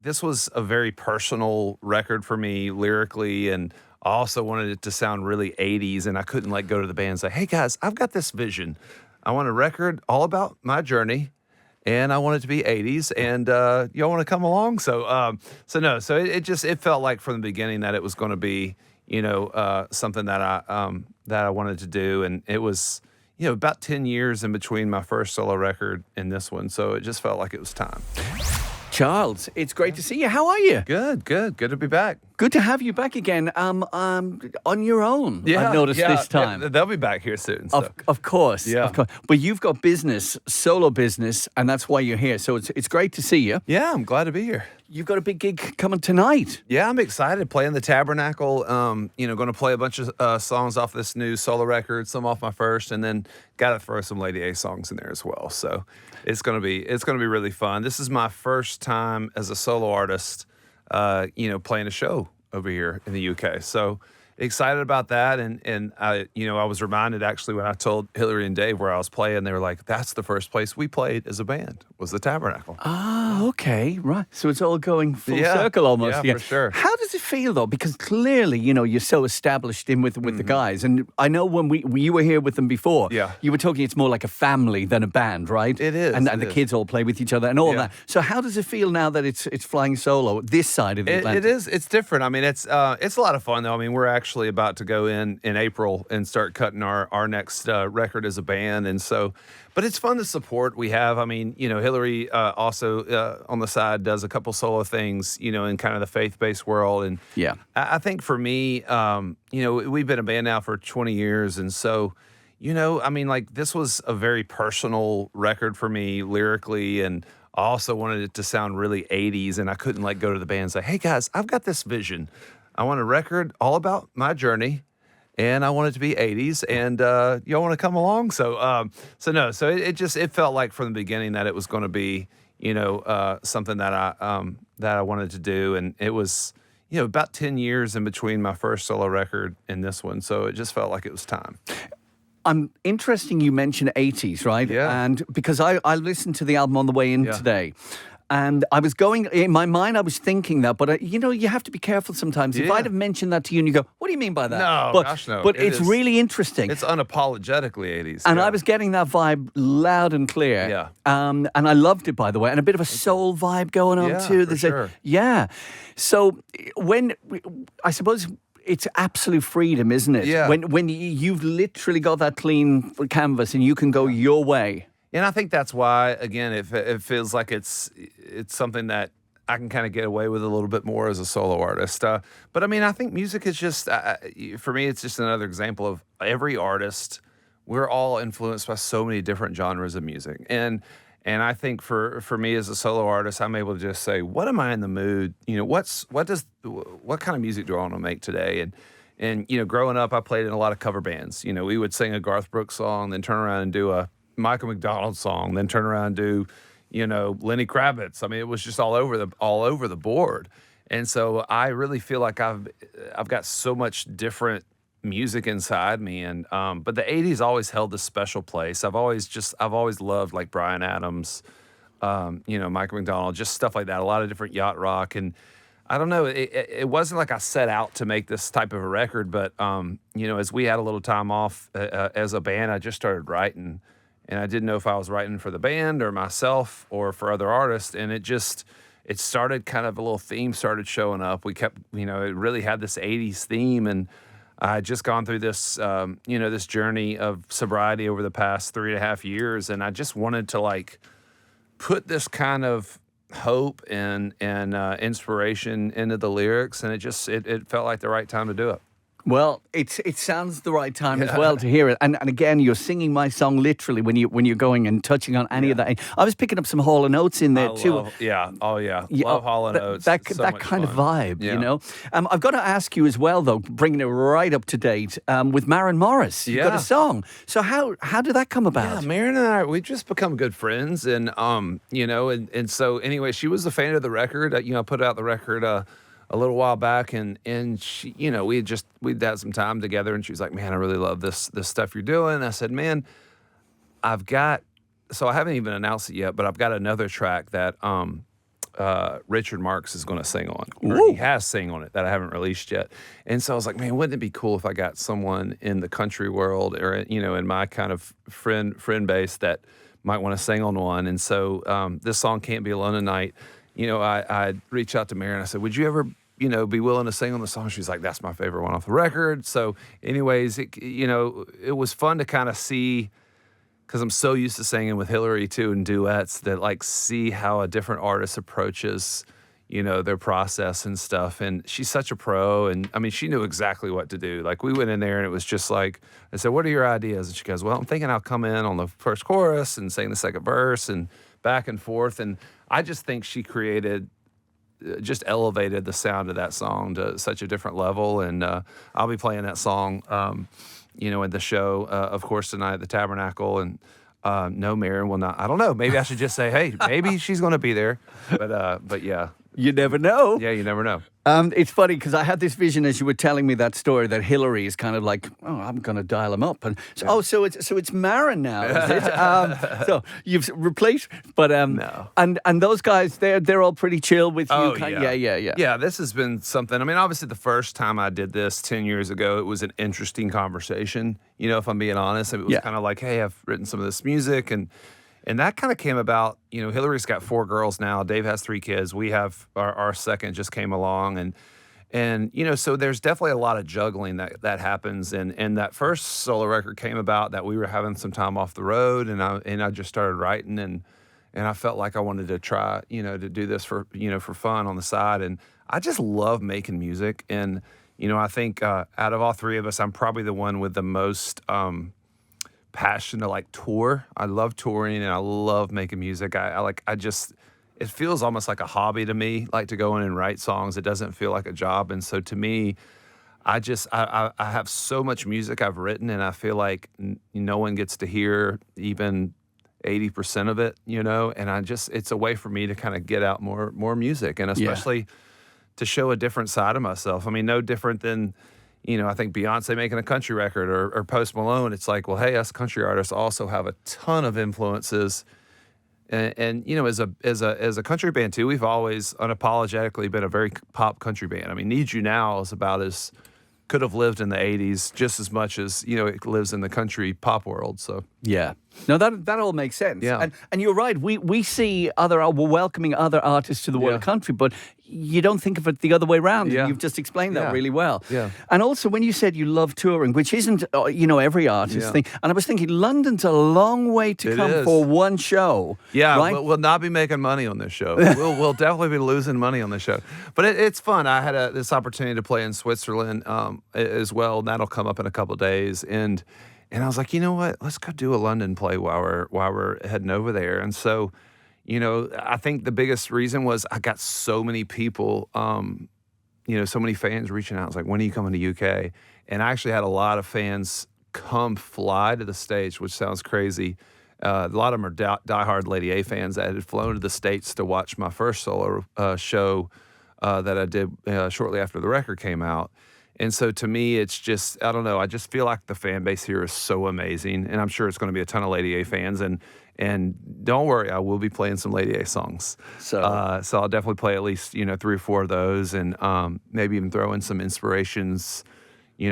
this was a very personal record for me lyrically, and I also wanted it to sound really 80s, and I couldn't like go to the band and say, "Hey guys, I've got this vision. I want a record all about my journey, and I want it to be 80s, and y'all want to come along?" So it just it felt like from the beginning that it was going to be something that I wanted to do, and it was about 10 years in between my first solo record and this one, so it just felt like it was time. Charles, it's great to see you. How are you? Good to be back. Good to have you back again. On your own. I've noticed this time. They'll be back here soon. So. Of course, Yeah. of course. But you've got business, solo business, and that's why you're here. So it's great to see you. Yeah, I'm glad to be here. You've got a big gig coming tonight. Yeah, I'm excited. Playing the Tabernacle. Going to play a bunch of songs off this new solo record, some off my first, and then got to throw some Lady A songs in there as well. So it's gonna be really fun. This is my first time as a solo artist, playing a show over here in the UK. So excited about that, and I was reminded actually when I told Hillary and Dave where I was playing, they were like, "That's the first place we played as a band was the Tabernacle." Ah, okay, right. So it's all going full circle almost. Yeah, for sure. How does it feel though? Because clearly, you're so established in with the guys, and I know when you were here with them before, you were talking it's more like a family than a band, right? It is, and the kids all play with each other and all that. So how does it feel now that it's flying solo this side of the Atlantic? It is. It's different. I mean, it's a lot of fun though. I mean, we're actually about to go in April and start cutting our next record as a band, and so, but it's fun to support. We have, I mean, Hillary also on the side does a couple solo things, in kind of the faith-based world, and I think for me, we've been a band now for 20 years, and so, I mean, like this was a very personal record for me lyrically, and I also wanted it to sound really 80s, and I couldn't like go to the band and say, "Hey guys, I've got this vision. I want a record all about my journey, and I want it to be 80s, and y'all want to come along?" So it felt like from the beginning that it was going to be, something that I wanted to do, and it was, about 10 years in between my first solo record and this one, so it just felt like it was time. Interesting you mentioned 80s, right? Yeah. And because I listened to the album on the way in today. And I was going, in my mind, I was thinking that, but you have to be careful sometimes. If I'd have mentioned that to you and you go, "What do you mean by that?" No, gosh, no. But it's really interesting. It's unapologetically 80s. And I was getting that vibe loud and clear. Yeah. And I loved it, by the way. And a bit of a soul vibe going on too. For sure. So I suppose it's absolute freedom, isn't it? Yeah. When you've literally got that clean canvas and you can go your way. And I think that's why, again, it feels like it's something that I can kind of get away with a little bit more as a solo artist. But I mean, I think music is just, for me, it's just another example of every artist. We're all influenced by so many different genres of music. And I think for me as a solo artist, I'm able to just say, what am I in the mood? What kind of music do I want to make today? And growing up, I played in a lot of cover bands. We would sing a Garth Brooks song, then turn around and do a Michael McDonald song, then turn around and do, Lenny Kravitz. I mean, it was just all over the board. And so I really feel like I've got so much different music inside me, and but the 80s always held a special place. I've always loved like Bryan Adams, Michael McDonald, just stuff like that. A lot of different yacht rock, and I don't know. It wasn't like I set out to make this type of a record, but as we had a little time off as a band, I just started writing. And I didn't know if I was writing for the band or myself or for other artists. And it started kind of a little theme started showing up. We kept, it really had this 80s theme. And I had just gone through this, this journey of sobriety over the past 3.5 years. And I just wanted to like put this kind of hope and inspiration into the lyrics. And it felt like the right time to do it. Well, it sounds the right time as well to hear it. And again, you're singing my song literally when you're going and touching on any of that. I was picking up some Hall & Oates in there too. Love Hall & Oates. That kind of vibe, I've got to ask you as well, though, bringing it right up to date, with Maren Morris. You've got a song. So how did that come about? Yeah, Maren and I, we've just become good friends. And, and so anyway, she was a fan of the record. I put out the record a little while back, and she, we'd had some time together, and she was like, "Man, I really love this stuff you're doing." And I said, "Man, so I haven't even announced it yet, but I've got another track that Richard Marx is going to sing on, or he has sang on it that I haven't released yet. And so I was like, man, wouldn't it be cool if I got someone in the country world or, in my kind of friend base that might want to sing on one. And so this song, Can't Be Alone Tonight, I reached out to Mary and I said, would you ever, be willing to sing on the song? She's like, that's my favorite one off the record. So anyways, it was fun to kind of see, because I'm so used to singing with Hillary too in duets, that like see how a different artist approaches, their process and stuff. And she's such a pro. And I mean, she knew exactly what to do. Like we went in there and it was just like, I said, what are your ideas? And she goes, well, I'm thinking I'll come in on the first chorus and sing the second verse and back and forth. And I just think she just elevated the sound of that song to such a different level. And I'll be playing that song, in the show, of course, tonight at the Tabernacle. And no, Maren will not. I don't know. Maybe I should just say, hey, maybe she's going to be there. But yeah. You never know. Yeah, you never know. It's funny because I had this vision as you were telling me that story that Hillary is kind of like, oh, I'm going to dial him up, and so, it's Maren now, is it? So you've replaced, but no. And those guys, they're all pretty chill with you. Oh, yeah. Yeah, this has been something. I mean, obviously, the first time I did this 10 years ago, it was an interesting conversation. If I'm being honest, it was kind of like, hey, I've written some of this music and that kind of came about, Hillary's got 4 girls now. Dave has 3 kids. We have our second just came along. And so there's definitely a lot of juggling that happens. And that first solo record came about that we were having some time off the road. And I just started writing and I felt like I wanted to try, to do this for fun on the side. And I just love making music. And, I think out of all 3 of us, I'm probably the one with the most passion to like tour. I love touring and I love making music. It feels almost like a hobby to me, like to go in and write songs. It doesn't feel like a job. And so to me, I have so much music I've written and I feel like no one gets to hear even 80% of it, and it's a way for me to kind of get out more music and especially to show a different side of myself. I mean, no different than I think Beyonce making a country record or Post Malone. It's like, well, hey, us country artists also have a ton of influences, and as a country band too, we've always unapologetically been a very pop country band. I mean, Need You Now is about as could have lived in the 80s just as much as it lives in the country pop world. So yeah. No, that all makes sense. Yeah. And you're right. We see we're welcoming other artists to the world of country, but you don't think of it the other way around. Yeah. You've just explained that really well. Yeah. And also when you said you love touring, which isn't every artist thing, and I was thinking London's a long way to come for one show. Yeah, right? We'll not be making money on this show. We'll definitely be losing money on this show. But it's fun. I had this opportunity to play in Switzerland as well, and that'll come up in a couple of days. And I was like, you know what? Let's go do a London play while we're heading over there. And so, I think the biggest reason was I got so many people, so many fans reaching out. I was like, when are you coming to UK? And I actually had a lot of fans fly to the States, which sounds crazy. A lot of them are diehard Lady A fans that had flown to the States to watch my first solo show that I did shortly after the record came out. And so to me, it's just, I don't know, I just feel like the fan base here is so amazing. And I'm sure it's going to be a ton of Lady A fans. And don't worry, I will be playing some Lady A songs. So I'll definitely play at least, 3 or 4 of those and maybe even throw in some inspirations,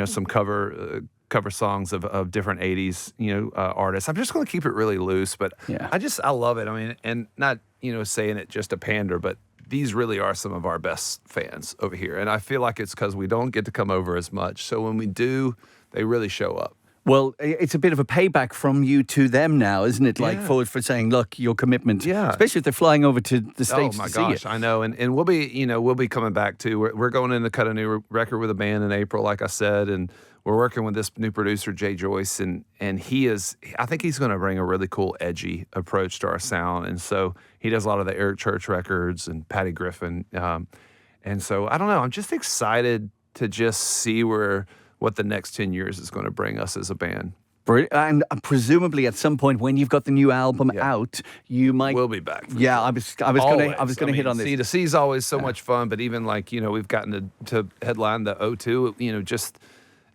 some cover songs of different 80s, artists. I'm just going to keep it really loose, but I love it. I mean, and not, saying it just to pander, but these really are some of our best fans over here. And I feel like it's because we don't get to come over as much. So when we do, they really show up. Well, it's a bit of a payback from you to them now, isn't it? Like for saying, look, your commitment, especially if they're flying over to the States to see it. I know. And we'll be coming back too. We're going in to cut a new record with a band in April, like I said, and we're working with this new producer, Jay Joyce, and I think he's going to bring a really cool, edgy approach to our sound. And so he does a lot of the Eric Church records and Patty Griffin. And so, I don't know, I'm just excited to just see what the next 10 years is going to bring us as a band. And presumably at some point when you've got the new album out, you might... We'll be back. I was going to hit on this. C2C is always so much fun, but even we've gotten to headline the O2, just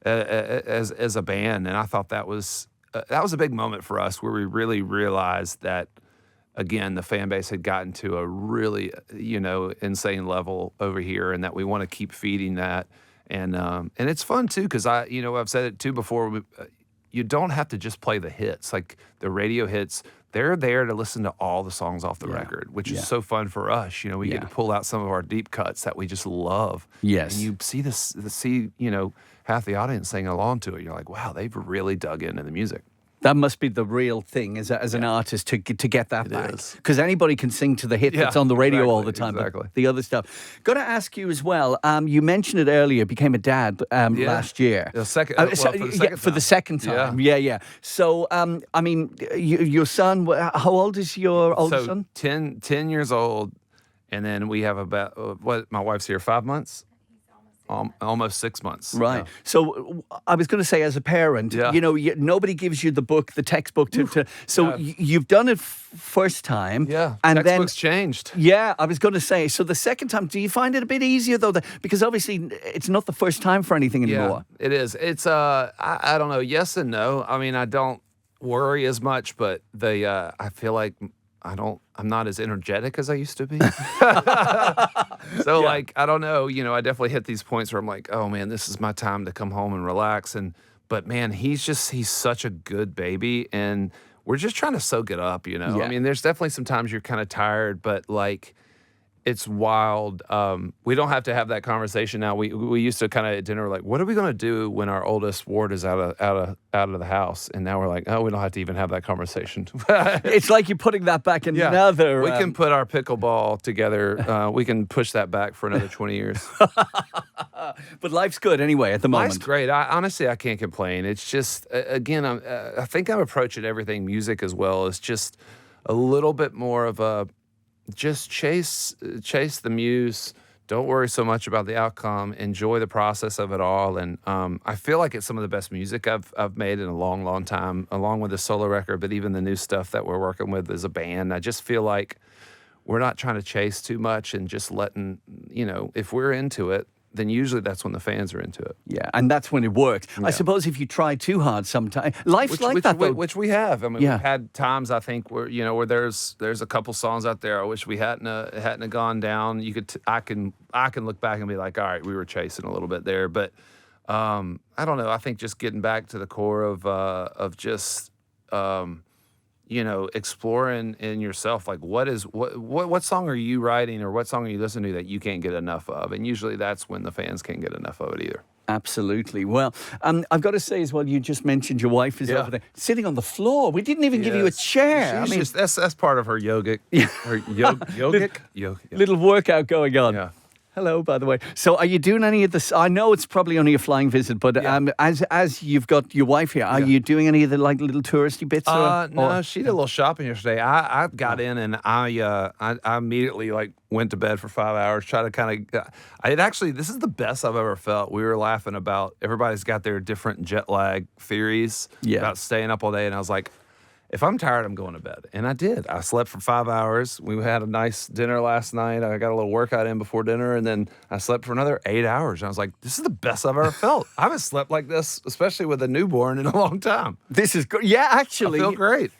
as a band, and I thought that was a big moment for us where we really realized that again, the fan base had gotten to a really, insane level over here, and that we want to keep feeding that. And it's fun too, because I've said it too before. You don't have to just play the hits, like the radio hits. They're there to listen to all the songs off the record, which is so fun for us. We get to pull out some of our deep cuts that we just love. Yes. And you see half the audience singing along to it. You're like, wow, they've really dug into the music. That must be the real thing as an artist to get that back. Is. Because anybody can sing to the hit that's on the radio all the time. Exactly. But the other stuff. Got to ask you as well, you mentioned it earlier, became a dad last year. The second, for the second time. Yeah. So, your son, how old is your oldest son? 10 years old. And then we have about, my wife's here 5 months? Almost 6 months. Right. Yeah. So I was going to say, as a parent, nobody gives you the book, the textbook you've done it first time. Yeah. And textbook's changed. Yeah, I was going to say. So the second time, do you find it a bit easier though? Because obviously it's not the first time for anything anymore. Yeah, it is. It's I don't know. Yes and no. I mean, I don't worry as much, but I feel like I'm not as energetic as I used to be. So I don't know, I definitely hit these points where I'm like, oh man, this is my time to come home and relax. But man, he's such a good baby, and we're just trying to soak it up, Yeah. I mean, there's definitely some times you're kind of tired, but it's wild. We don't have to have that conversation now. We used to kind of at dinner like, what are we going to do when our oldest Ward is out of the house? And now we're like, oh, we don't have to even have that conversation. It's like you're putting that back in another. We can put our pickleball together. We can push that back for another 20 years. But life's good anyway at the moment. Life's great. Honestly, I can't complain. It's just, again, I think I'm approaching everything music as well as just a little bit more of a, just chase the muse. Don't worry so much about the outcome. Enjoy the process of it all. And I feel like it's some of the best music I've made in a long, long time, along with the solo record, but even the new stuff that we're working with as a band. I just feel like we're not trying to chase too much and just letting, if we're into it, then usually that's when the fans are into it. Yeah, and that's when it works. Yeah. I suppose if you try too hard sometimes, life's that though. Which we have. I mean, we've had times I think where where there's a couple songs out there I wish we hadn't gone down. I can look back and be like, all right, we were chasing a little bit there, but I don't know. I think just getting back to the core of just exploring in yourself, like what song are you writing or what song are you listening to that you can't get enough of? And usually that's when the fans can't get enough of it either. Absolutely. Well, I've got to say as well, you just mentioned your wife is over there sitting on the floor. We didn't even give you a chair. That's part of her yogic. Her yogic? Little workout going on. Yeah. Hello, by the way. So are you doing any of this? I know it's probably only a flying visit, but as you've got your wife here, are you doing any of the little touristy bits? No, she did a little shopping yesterday. I got in and I immediately went to bed for 5 hours, try to kind of, this is the best I've ever felt. We were laughing about, everybody's got their different jet lag theories about staying up all day. And I was like, if I'm tired, I'm going to bed. And I did. I slept for 5 hours. We had a nice dinner last night. I got a little workout in before dinner, and then I slept for another 8 hours. And I was like, this is the best I've ever felt. I haven't slept like this, especially with a newborn, in a long time. This is good. Yeah, actually. I feel great.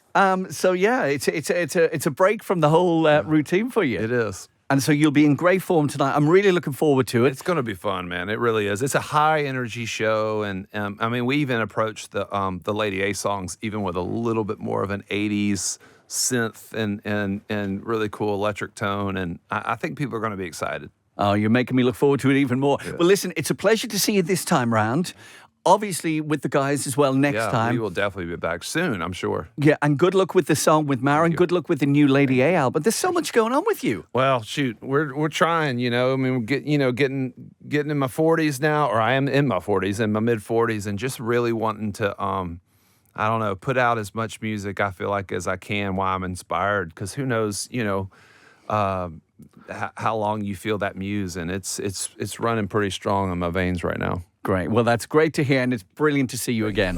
So yeah, it's a break from the whole routine for you. It is. And so you'll be in great form tonight. I'm really looking forward to it. It's going to be fun, man. It really is. It's a high energy show, and I mean, we even approached the Lady A songs even with a little bit more of an '80s synth and really cool electric tone, and I think people are going to be excited. Oh, you're making me look forward to it even more. Yeah. Well, listen, it's a pleasure to see you this time round. Obviously, with the guys as well next time. We will definitely be back soon, I'm sure. Yeah, and good luck with the song with Maren. Good luck with the new Lady A album. There's so much going on with you. Well, shoot, we're trying. I mean, we're getting in my 40s now, or I am in my 40s, in my mid 40s, and just really wanting to, I don't know, put out as much music I feel like as I can while I'm inspired. Because who knows, how long you feel that muse, and it's running pretty strong in my veins right now. Great. Well, that's great to hear, and it's brilliant to see you again.